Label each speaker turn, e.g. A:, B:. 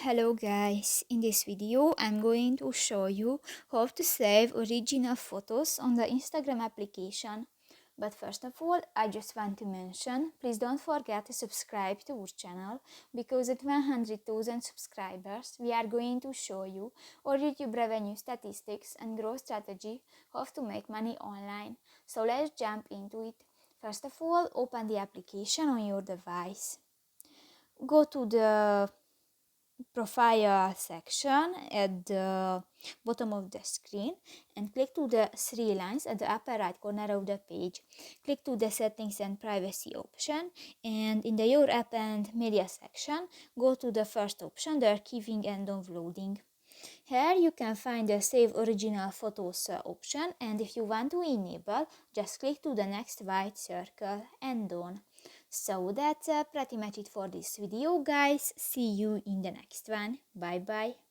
A: Hello guys, in this video I'm going to show you how to save original photos on the Instagram application. But first of all, I just want to mention, please don't forget to subscribe to our channel because at 100,000 subscribers we are going to show you our YouTube revenue statistics and growth strategy how to make money online. So let's jump into it. First of all, open the application on your device. Go to the profile section at the bottom of the screen and click to the three lines at the upper right corner of the page. Click to the settings and privacy option, and in the your app and media section go to the first option, the archiving and downloading. Here you can find the save original photos option, and if you want to enable, just click to the next white circle and done. So that's pretty much it for this video guys. See you in the next one. Bye bye.